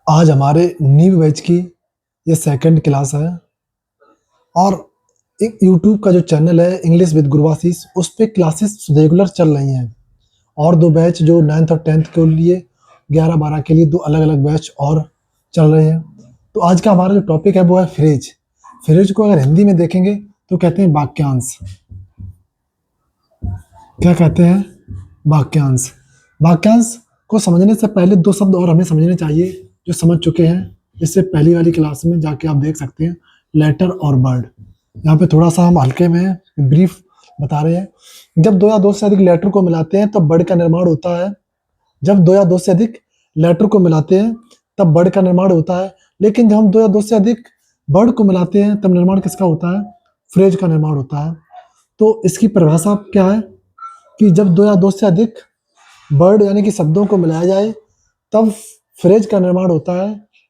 आज हमारे new batch की ये सेकंड क्लास है और एक यूट्यूब का जो चैनल है इंग्लिश विद गुरवासीस उस पे क्लासेस रेगुलर चल रही हैं और दो बैच जो 9th और 10th के लिए 11-12 के लिए दो अलग अलग बैच और चल रहे हैं। तो आज का हमारा जो टॉपिक है वो है फ्रेज। फ्रेज को अगर हिंदी में देखेंगे तो कहते हैं वाक्यांश। क्या कहते हैं? वाक्यांश। वाक्यांश को समझने से पहले दो शब्द और हमें समझने चाहिए जो समझ चुके हैं। इससे पहली वाली क्लास में जाके आप देख सकते हैं लेटर और वर्ड। यहाँ पे थोड़ा सा हम हल्के में ब्रीफ बता रहे हैं। जब दो या दो से अधिक लेटर को मिलाते हैं तब वर्ड का निर्माण होता है। जब दो या दो से अधिक लेटर को मिलाते हैं तब वर्ड का निर्माण होता है। लेकिन जब हम दो या दो से अधिक वर्ड को मिलाते हैं तब निर्माण किसका होता है? फ्रेज का निर्माण होता है। तो इसकी परिभाषा क्या है कि जब दो या दो से अधिक वर्ड यानी कि शब्दों को मिलाया जाए तब फ्रेज का निर्माण होता है,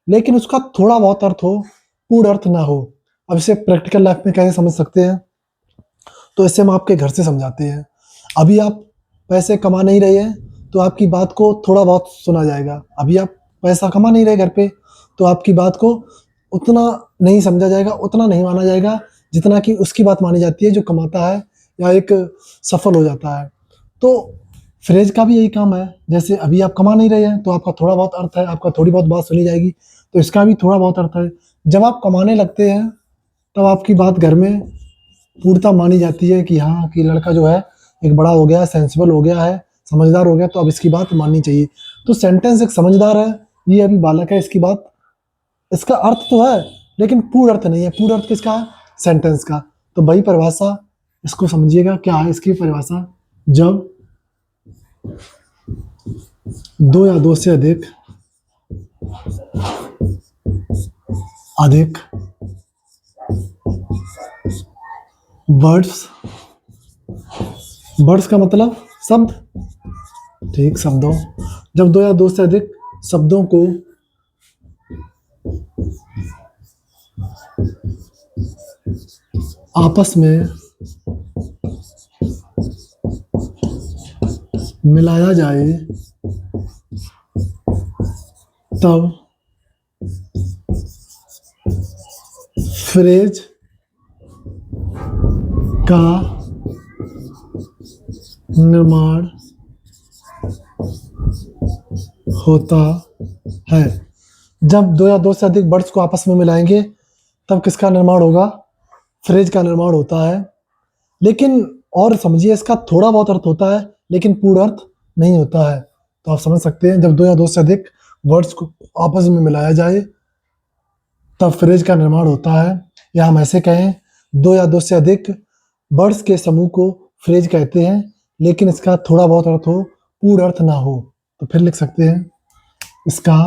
लेकिन उसका थोड़ा बहुत अर्थ हो, पूर्ण अर्थ ना हो। अब इसे प्रैक्टिकल लाइफ में कैसे समझ सकते हैं? तो इसे हम आपके घर से समझाते हैं। अभी आप पैसे कमा नहीं रहे हैं तो आपकी बात को थोड़ा बहुत सुना जाएगा। अभी आप पैसा कमा नहीं रहे घर पे तो आपकी बात को उतना नहीं समझा जाएगा, उतना नहीं माना जाएगा जितना कि उसकी बात मानी जाती है जो कमाता है या एक सफल हो जाता है। तो फ्रेज का भी यही काम है। जैसे अभी आप कमा नहीं रहे हैं तो आपका थोड़ा बहुत अर्थ है, आपका थोड़ी बहुत बात सुनी जाएगी, तो इसका भी थोड़ा बहुत अर्थ है। जब आप कमाने लगते हैं तब आपकी बात घर में पूर्णता मानी जाती है कि हाँ, कि लड़का जो है एक बड़ा हो गया है, सेंसिबल हो गया है, समझदार हो गया, तो अब इसकी बात माननी चाहिए। तो सेंटेंस एक समझदार है, ये अभी बालक है, इसकी बात, इसका अर्थ तो है लेकिन पूर्ण अर्थ नहीं है। पूर्ण अर्थ किसका है? सेंटेंस का। तो वही परिभाषा इसको समझिएगा। क्या है इसकी परिभाषा? जब दो या दो से अधिक अधिक वर्ड्स, वर्ड्स का मतलब शब्द, ठीक, शब्दों। जब दो या दो से अधिक शब्दों को आपस में मिलाया जाए तब फ्रेज का निर्माण होता है। जब दो या दो से अधिक वर्ड्स को आपस में मिलाएंगे तब किसका निर्माण होगा? फ्रेज का निर्माण होता है। लेकिन और समझिए, इसका थोड़ा बहुत अर्थ होता है लेकिन पूर्ण अर्थ नहीं होता है। तो आप समझ सकते हैं, जब दो या दो से अधिक वर्ड्स को आपस में मिलाया जाए तब फ्रेज का निर्माण होता है। या हम ऐसे कहें, दो या दो से अधिक वर्ड्स के समूह को फ्रेज कहते हैं, लेकिन इसका थोड़ा बहुत अर्थ हो, पूर्ण अर्थ ना हो। तो फिर लिख सकते हैं, इसका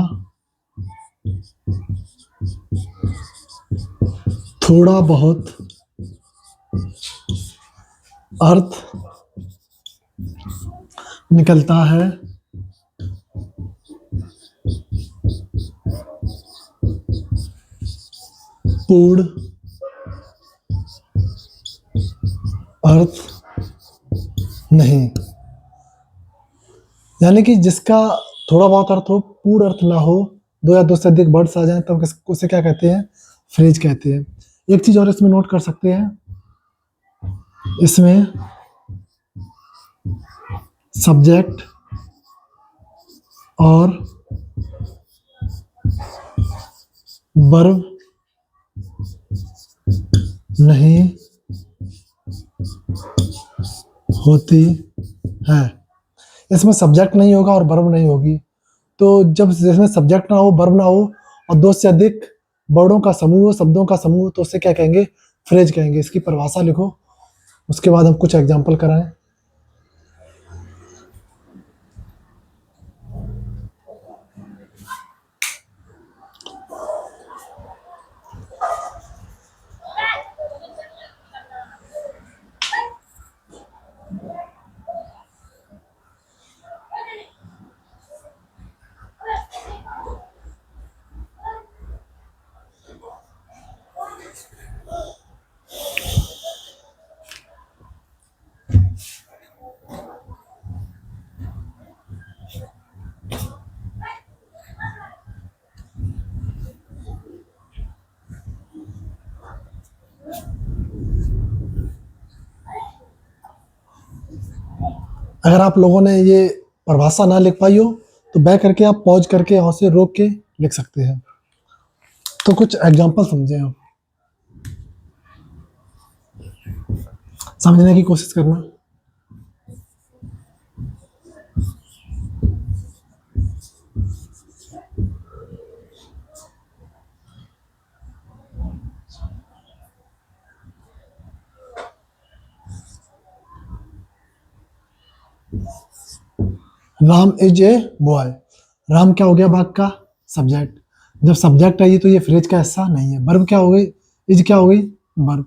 थोड़ा बहुत अर्थ निकलता है, पूर्ण अर्थ नहीं। यानी कि जिसका थोड़ा बहुत अर्थ हो, पूर्ण अर्थ ना हो, दो या दो से अधिक वर्ड्स आ जाएं तब उसे क्या कहते हैं? फ्रेज कहते हैं। एक चीज और इसमें नोट कर सकते हैं, इसमें सब्जेक्ट और वर्ब नहीं होती है। इसमें सब्जेक्ट नहीं होगा और वर्ब नहीं होगी। तो जब इसमें सब्जेक्ट ना हो, वर्ब ना हो और दो से अधिक वर्डों का समूह हो, शब्दों का समूह, तो उसे क्या कहेंगे? फ्रेज कहेंगे। इसकी परिभाषा लिखो, उसके बाद हम कुछ एग्जाम्पल कराएं। अगर आप लोगों ने ये परिभाषा ना लिख पाई हो तो बैक करके आप पॉज करके यहाँ से रोक के लिख सकते हैं। तो कुछ एग्जाम्पल समझे आप, समझने की कोशिश करना। Ram is a boy. Ram क्या हो गया भाग का सब्जेक्ट। जब सब्जेक्ट आई तो ये फ्रेज का हिस्सा नहीं है। वर्ब क्या हो गई, इज क्या हो गई वर्ब,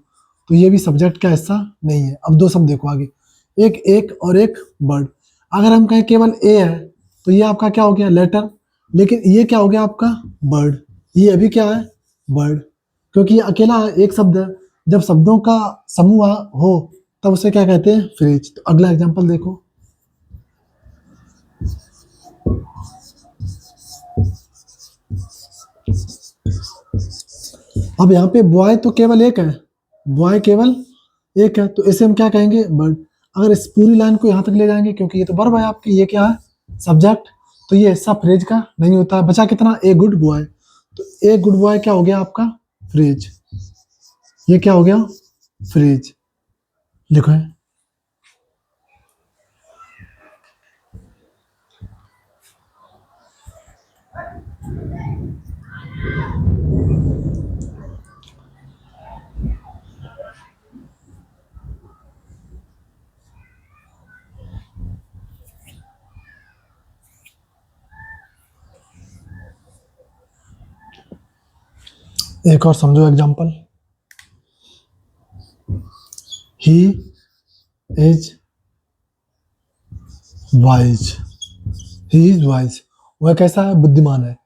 तो ये भी सब्जेक्ट का हिस्सा नहीं है। अब दो शब्द देखो आगे, एक एक और एक बर्ड। अगर हम कहें केवल ए है तो ये आपका क्या हो गया लेटर, लेकिन ये क्या हो गया आपका बर्ड। ये अभी क्या है बर्ड, क्योंकि ये अकेला एक शब्द है। जब शब्दों का समूह हो तब उसे क्या कहते हैं फ्रेज। तो अगला एग्जाम्पल देखो, अब यहाँ पे बॉय तो केवल एक है, बॉय केवल एक है, तो इसे हम क्या कहेंगे बर्ड। अगर इस पूरी लाइन को यहाँ तक ले जाएंगे, क्योंकि ये तो वर्ब है आपकी, ये क्या है सब्जेक्ट, तो ये हिस्सा फ्रेज का नहीं होता है। बचा कितना ए गुड बॉय, तो ए गुड बॉय क्या हो गया आपका फ्रेज, ये क्या हो गया फ्रेज। लिखो है, एक और समझो example, he is wise. He is wise, वह कैसा है बुद्धिमान है।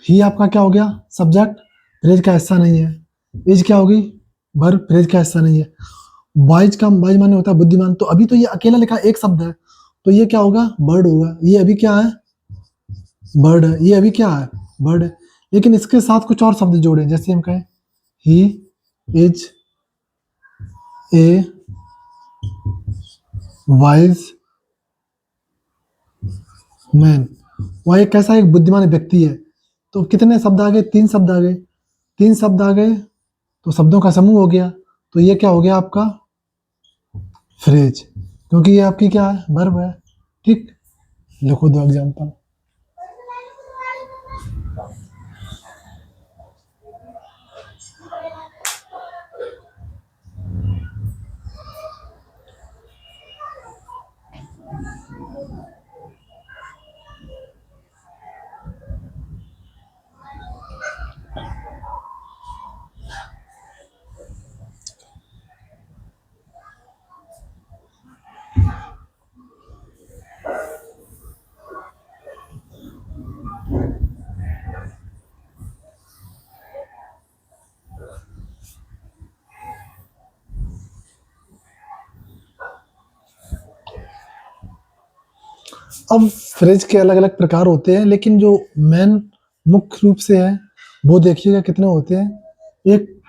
ही आपका क्या हो गया सब्जेक्ट, फ्रेज का हिस्सा नहीं है। इज क्या होगी वर्ब, फ्रेज का हिस्सा नहीं है। वाइज का वाइज माने होता है बुद्धिमान, तो अभी तो ये अकेला लिखा एक शब्द है, तो ये क्या होगा बर्ड होगा। ये अभी क्या है बर्ड है, ये अभी क्या है बर्ड है। लेकिन इसके साथ कुछ और शब्द जोड़े, जैसे हम कहें he is a wise man, वह एक कैसा एक बुद्धिमान व्यक्ति है। तो कितने शब्द आ गए, तीन शब्द आ गए, तीन शब्द आ गए तो शब्दों का समूह हो गया। तो ये क्या हो गया आपका फ्रेज, क्योंकि ये आपकी क्या है वर्ब है। ठीक, लिखो दो एग्जांपल, अब फ्रेज के अलग अलग प्रकार होते हैं, लेकिन जो मेन मुख्य रूप से है वो देखिएगा कितने होते हैं। एक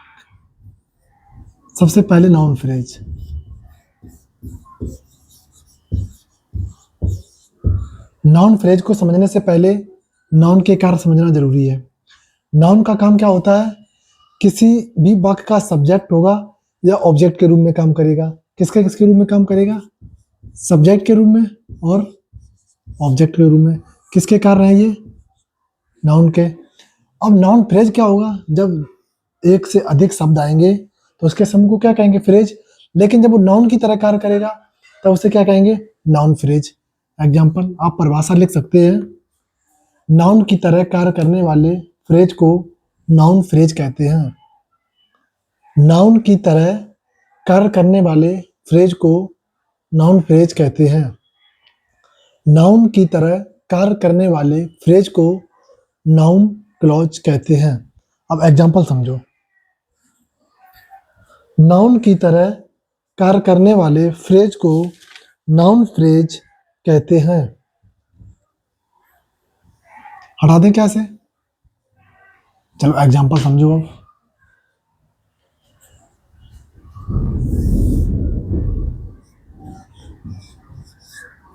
सबसे पहले नाउन फ्रेज। नाउन फ्रेज को समझने से पहले नाउन के कार्य समझना जरूरी है। नाउन का काम क्या होता है, किसी भी वाक्य का सब्जेक्ट होगा या ऑब्जेक्ट के रूप में काम करेगा। किसके किसके रूप में काम करेगा, सब्जेक्ट के रूप में और ऑब्जेक्ट के रूप में। किसके कार्य हैं ये नाउन के। अब नाउन फ्रेज क्या होगा, जब एक से अधिक शब्द आएंगे तो उसके समूह को क्या कहेंगे फ्रेज। लेकिन जब वो नाउन की तरह कार्य करेगा तब उसे क्या कहेंगे नाउन फ्रेज। एग्जाम्पल आप परिभाषा लिख सकते हैं, नाउन की तरह कार्य करने वाले फ्रेज को नाउन फ्रेज कहते हैं। नाउन की तरह कार्य करने वाले फ्रेज को नाउन फ्रेज कहते हैं। नाउन की तरह कार्य करने वाले फ्रेज को नाउन क्लॉज कहते हैं। अब एग्जाम्पल समझो, नाउन की तरह कार्य करने वाले फ्रेज को नाउन फ्रेज कहते हैं। हटा दें क्या से, चलो एग्जाम्पल समझो।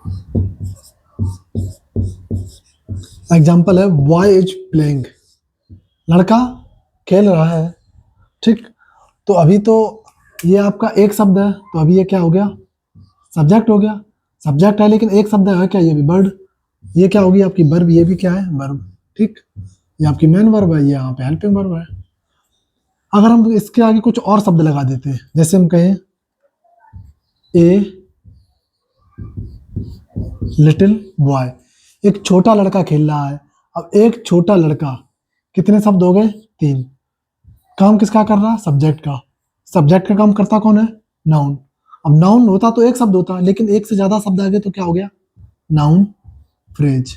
अब एग्जाम्पल है बॉय इज प्लेइंग, लड़का खेल रहा है। ठीक, तो अभी तो ये आपका एक शब्द है, तो अभी ये क्या हो गया, सब्जेक्ट हो गया। सब्जेक्ट है लेकिन एक शब्द है क्या, ये भी वर्ड। ये क्या होगी आपकी वर्ब, ये भी क्या है वर्ब। ठीक, ये आपकी मेन वर्ब है, ये यहाँ पे हेल्पिंग वर्ब है। अगर हम इसके आगे कुछ और शब्द लगा देते हैं, जैसे हम कहें ए लिटिल बॉय, एक छोटा लड़का खेल रहा है। अब एक छोटा लड़का, कितने शब्द हो गए, तीन। काम किसका कर रहा, सब्जेक्ट का। सब्जेक्ट का काम करता कौन है, नाउन। अब नाउन होता तो एक शब्द होता, लेकिन एक से ज्यादा शब्द आ गए तो क्या हो गया, नाउन फ्रेज।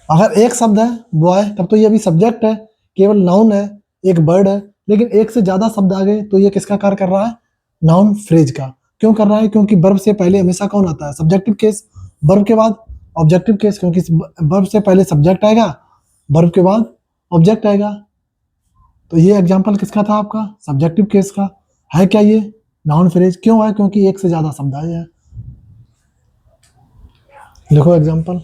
अगर एक शब्द है बॉय, तब तो ये अभी सब्जेक्ट है, केवल नाउन है, एक वर्ड है। लेकिन एक से ज्यादा शब्द आ गए तो ये किसका कार्य कर रहा है, नाउन फ्रेज का। क्यों कर रहा है, क्योंकि वर्ब से पहले हमेशा कौन आता है, सब्जेक्टिव केस। वर्ब के बाद ऑब्जेक्टिव केस, क्योंकि वर्ब से पहले सब्जेक्ट आएगा, वर्ब के बाद ऑब्जेक्ट आएगा। तो ये एग्जांपल किसका था आपका, सब्जेक्टिव केस का। है क्या ये, नाउन फ्रेज। क्यों है, क्योंकि एक से ज्यादा शब्द आए हैं। देखो एग्जांपल,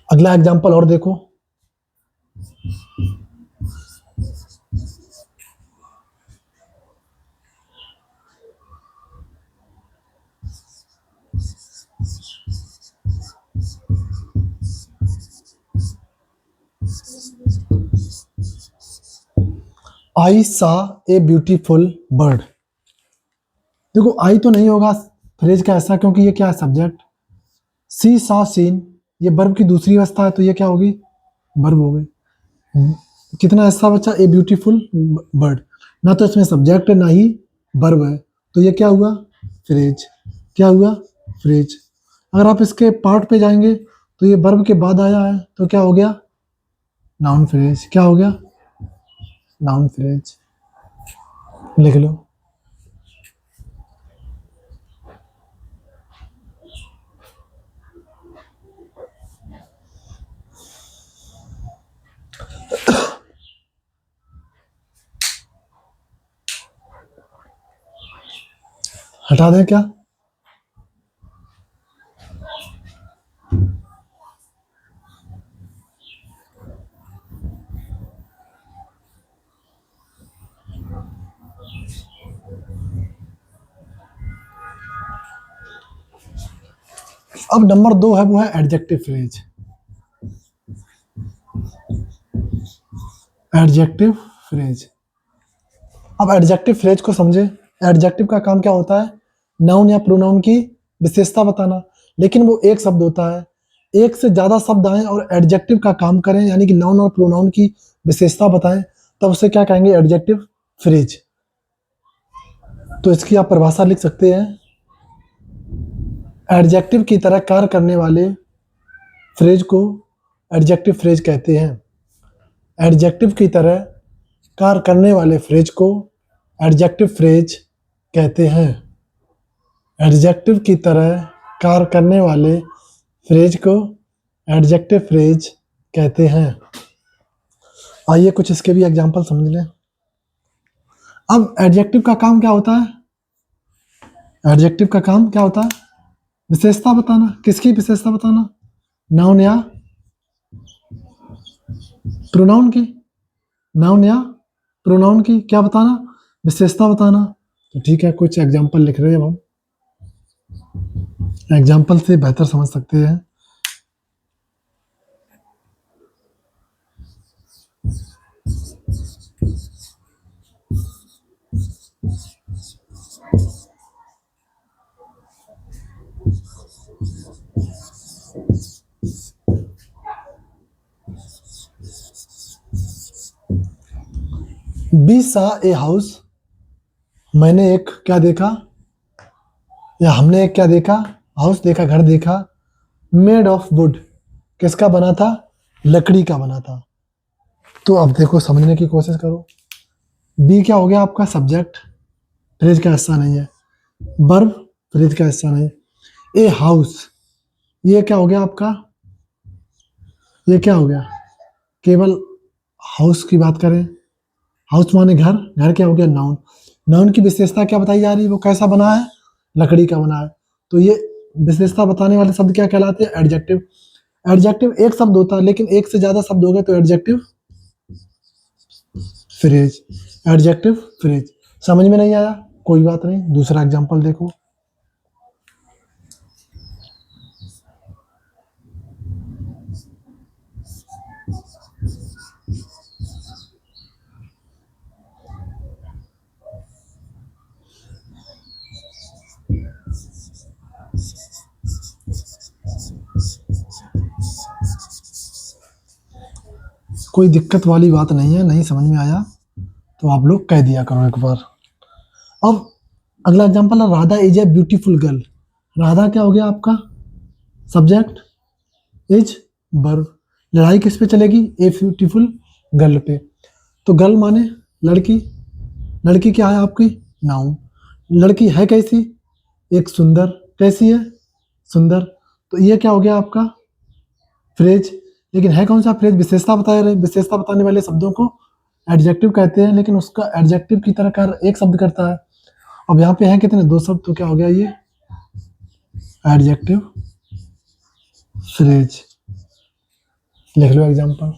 अगला एग्जांपल और देखो। आई सा ए ब्यूटीफुल बर्ड। देखो आई तो नहीं होगा फ्रेज का ऐसा, क्योंकि ये क्या है, सब्जेक्ट। सी सा सीन, ये वर्ब की दूसरी अवस्था है, तो ये क्या होगी, वर्ब हो गई। कितना ऐसा बच्चा, ए ब्यूटीफुल बर्ड। ना तो इसमें सब्जेक्ट है, ना ही वर्ब है, तो ये क्या हुआ, फ्रेज। क्या हुआ, फ्रेज। अगर आप इसके पार्ट पे जाएंगे तो ये वर्ब के बाद आया है, तो क्या हो गया, नाउन फ्रेज। क्या हो गया, नाउन फ्रेज। लिख लो। हटा दें क्या, अब नंबर 2 है, वो है एडजेक्टिव फ्रेज। Adjective phrase. अब एडजेक्टिव फ्रेज को समझे। एडजेक्टिव का काम क्या होता है, नाउन या प्रोनाउन की विशेषता बताना। लेकिन वो एक शब्द होता है, एक से ज्यादा शब्द आए और एडजेक्टिव का काम करें, यानी कि नाउन और प्रोनाउन की विशेषता बताएं, तब उसे क्या कहेंगे, एडजेक्टिव फ्रेज। तो इसकी आप परिभाषा लिख सकते हैं, एडजेक्टिव की तरह कार्य करने वाले फ्रेज को एडजेक्टिव फ्रेज कहते हैं। एडजेक्टिव की तरह कार्य करने वाले फ्रेज को एडजेक्टिव फ्रेज कहते हैं। एडजेक्टिव की तरह कार्य करने वाले फ्रेज को एडजेक्टिव फ्रेज कहते हैं। आइए कुछ इसके भी एग्जांपल समझ लें। अब एडजेक्टिव का काम क्या होता है, एडजेक्टिव का काम क्या होता है, विशेषता बताना। किसकी विशेषता बताना, नाउन या प्रोनाउन की। नाउन या प्रोनाउन की क्या बताना, विशेषता बताना। तो ठीक है, कुछ एग्जांपल लिख रहे हैं अब हम, एग्जाम्पल से बेहतर समझ सकते हैं। बी सा ए हाउस, मैंने एक क्या देखा, या हमने एक क्या देखा, हाउस देखा, घर देखा, मेड ऑफ वुड, किसका बना था, लकड़ी का बना था। तो अब देखो समझने की कोशिश करो। बी क्या हो गया आपका, सब्जेक्ट, फ्रेज का हिस्सा नहीं है। वर्ब, फ्रेज का हिस्सा नहीं। ए हाउस, ये क्या हो गया आपका, ये क्या हो गया, केवल हाउस की बात करें, हाउस माने घर, घर क्या हो गया, नाउन। नाउन की विशेषता क्या बताई जा रही है, वो कैसा बना है, लकड़ी का बना है। तो ये विशेषता बताने वाले शब्द क्या कहलाते हैं, एडजेक्टिव। एडजेक्टिव एक शब्द होता है, लेकिन एक से ज्यादा शब्द हो गए तो एडजेक्टिव फ्रेज। Adjective phrase. समझ में नहीं आया, कोई बात नहीं, दूसरा एग्जांपल देखो। कोई दिक्कत वाली बात नहीं है, नहीं समझ में आया तो आप लोग कह दिया करो एक बार। अब अगला एग्जांपल है, Radha is a beautiful girl. Radha क्या हो गया आपका, सब्जेक्ट, इज वर्ब। लड़ाई किस पे चलेगी, ए ब्यूटीफुल गर्ल पे। तो गर्ल माने लड़की, लड़की क्या है आपकी, नाउन। लड़की है कैसी, एक सुंदर, कैसी है, सुंदर। तो ये क्या हो गया आपका, फ्रेज। लेकिन है कौन सा फ्रेज, विशेषता बता रहे, विशेषता बताने वाले शब्दों को एडजेक्टिव कहते हैं, लेकिन उसका एडजेक्टिव की तरह कार्य एक शब्द करता है। अब यहाँ पे है कितने, दो शब्द, तो क्या हो गया ये एडजेक्टिव फ्रेज। लिख लो एग्जांपल।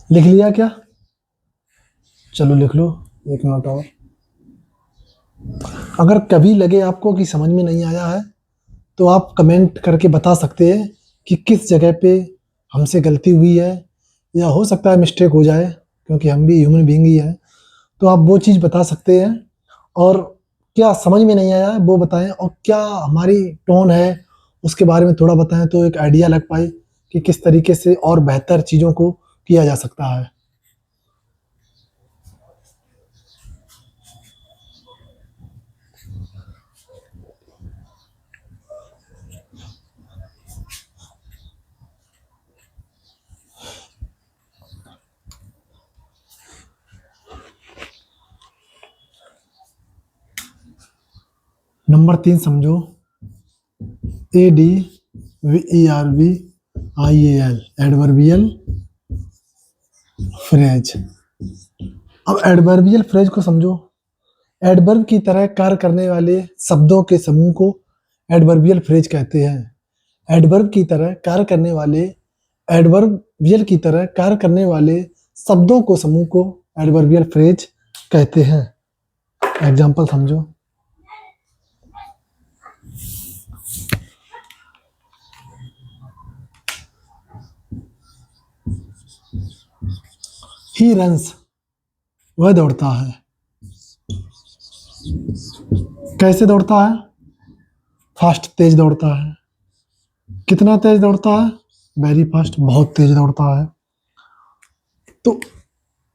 लिख लिया क्या, चलो लिख लो, एक मिनट और। अगर कभी लगे आपको कि समझ में नहीं आया है तो आप कमेंट करके बता सकते हैं कि किस जगह पे हमसे गलती हुई है, या हो सकता है मिस्टेक हो जाए, क्योंकि हम भी ह्यूमन बीइंग ही हैं। तो आप वो चीज़ बता सकते हैं, और क्या समझ में नहीं आया है वो बताएं, और क्या हमारी टोन है उसके बारे में थोड़ा बताएं, तो एक आइडिया लग पाए कि किस तरीके से और बेहतर चीज़ों को किया जा सकता है। नंबर 3 समझो, ADVERBIAL, एडवर्बियल फ्रेज। अब एडवर्बियल फ्रेज को समझो। एडवर्ब की तरह कार्य करने वाले शब्दों के समूह को एडवर्बियल फ्रेज कहते हैं। एडवर्ब की तरह कार्य करने वाले, एडवर्बियल की तरह कार्य करने वाले शब्दों को समूह को एडवर्बियल फ्रेज कहते हैं। एग्जाम्पल समझो। ही रन्स, वह दौड़ता है। कैसे दौड़ता है, फास्ट, तेज दौड़ता है। कितना तेज दौड़ता है, वेरी फास्ट, बहुत तेज दौड़ता है। तो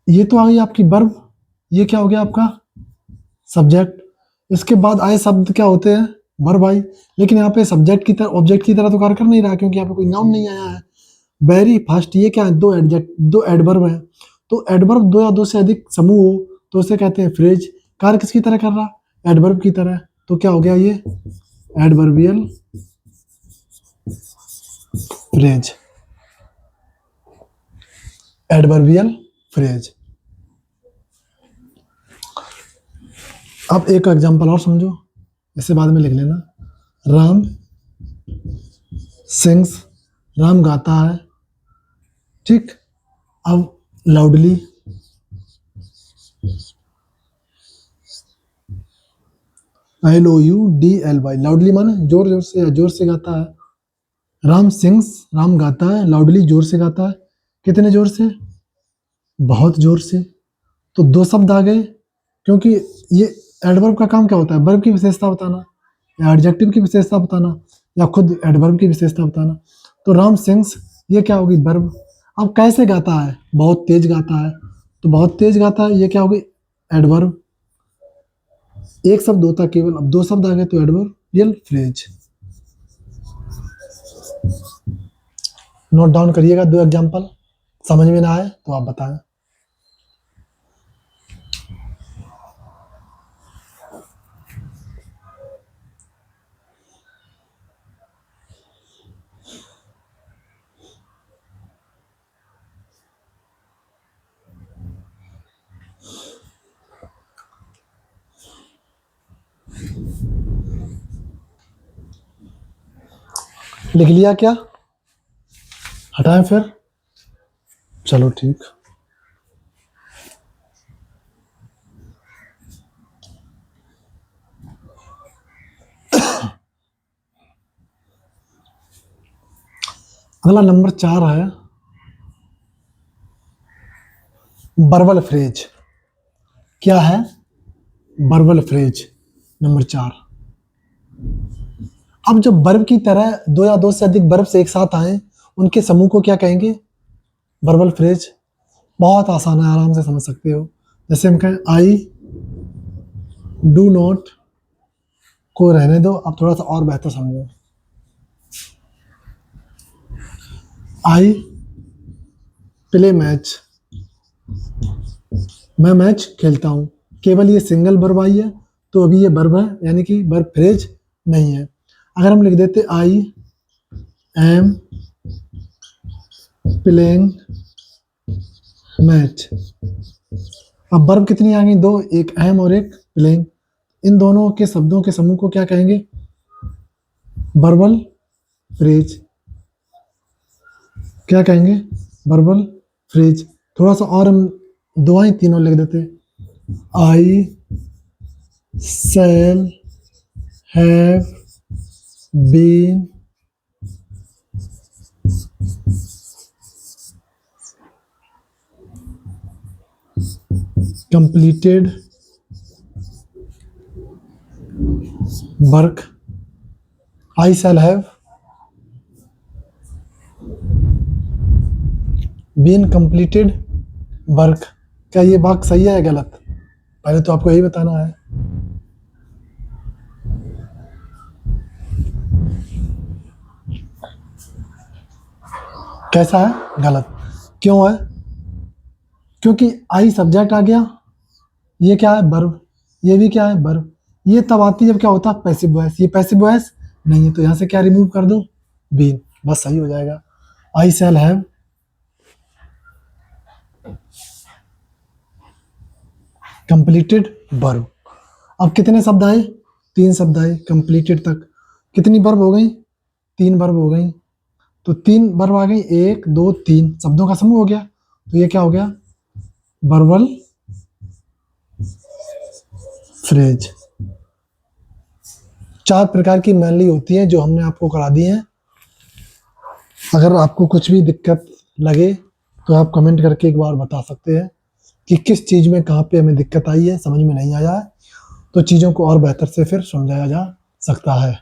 ये तो आ गई आपकी वर्ब, ये क्या हो गया आपका सब्जेक्ट। इसके बाद आए शब्द क्या होते हैं, वर्ब आई। लेकिन यहाँ पे सब्जेक्ट की तरह, ऑब्जेक्ट की तरह तो कार्य कर नहीं रहा, क्योंकि यहाँ पे कोई नाउन नहीं आया है। वेरी फास्ट, ये क्या है, दो एडजेक्ट, दो एडवर्ब है। तो एडवर्ब दो या दो से अधिक समूह हो तो उसे कहते हैं फ्रेज। कार्य किसकी तरह कर रहा, एडवर्ब की तरह। तो क्या हो गया ये एडवर्बियल फ्रेज, एडवर्बियल फ्रेज। अब एक एग्जांपल और समझो, इसे बाद में लिख लेना। राम सिंग्स, राम गाता है, ठीक। अब लाउडली, LOUDLY, लाउडली माने जोर जोर से, जोर से गाता है। राम सिंग्स, राम गाता है, लाउडली जोर से गाता है। कितने जोर से, बहुत जोर से। तो दो शब्द आ गए, क्योंकि ये एडवर्ब का काम क्या होता है, वर्ब की विशेषता बताना, या एडजेक्टिव की विशेषता बताना, या खुद एडवर्ब की विशेषता बताना। तो राम सिंग्स, ये क्या होगी वर्ब। अब कैसे गाता है, बहुत तेज गाता है, तो बहुत तेज गाता है, ये क्या होगी, एडवर्ब। एक शब्द होता केवल, अब दो शब्द आ गए तो एडवर्बियल फ्रेज। नोट डाउन करिएगा, दो एग्जांपल, समझ में ना आए तो आप बताएं। लिख लिया क्या, हटाएं फिर, चलो ठीक। अगला नंबर 4 है वर्बल फ्रेज। क्या है, वर्बल फ्रेज नंबर 4। अब जब वर्ब की तरह दो या दो से अधिक वर्ब से एक साथ आए, उनके समूह को क्या कहेंगे, वर्बल फ्रेज। बहुत आसान है, आराम से समझ सकते हो। जैसे हम कहें आई डू नॉट को रहने दो, अब थोड़ा सा और बेहतर समझो। आई प्ले मैच, मैं मैच खेलता हूँ। केवल ये सिंगल वर्ब आई है, तो अभी ये वर्ब है, यानी कि वर्ब फ्रेज नहीं है। अगर हम लिख देते आई एम प्लेइंग मैच, अब वर्ब कितनी आ गई, दो, एक एम और एक प्लेइंग। इन दोनों के शब्दों के समूह को क्या कहेंगे, वर्बल फ्रेज। क्या कहेंगे, वर्बल फ्रेज। थोड़ा सा और हम दो ही तीनों लिख देते, I shall have been completed work, I shall have been completed work। क्या ये वाक्य सही है या गलत, पहले तो आपको यही बताना है। कैसा है, गलत। क्यों है, क्योंकि आई सब्जेक्ट आ गया, ये क्या है, वर्ब, ये भी क्या है, वर्ब। ये तब आती है जब क्या होता है, पैसिव वॉइस। ये पैसिव वॉइस नहीं है, तो यहाँ से क्या रिमूव कर दो, बीन, बस सही हो जाएगा। आई शैल हैव कंप्लीटेड वर्ब। अब कितने शब्द आए, 3 शब्द आए कंप्लीटेड तक। कितनी वर्ब हो गई, 3 वर्ब हो गई। तो 3 वर्ब आ गई, 1 2 3 शब्दों का समूह हो गया। तो ये क्या हो गया, वर्बल फ्रेज। 4 प्रकार की मेनली होती हैं जो हमने आपको करा दी हैं। अगर आपको कुछ भी दिक्कत लगे तो आप कमेंट करके एक बार बता सकते हैं कि किस चीज़ में कहाँ पे हमें दिक्कत आई है, समझ में नहीं आया है, तो चीज़ों को और बेहतर से फिर समझाया जा सकता है।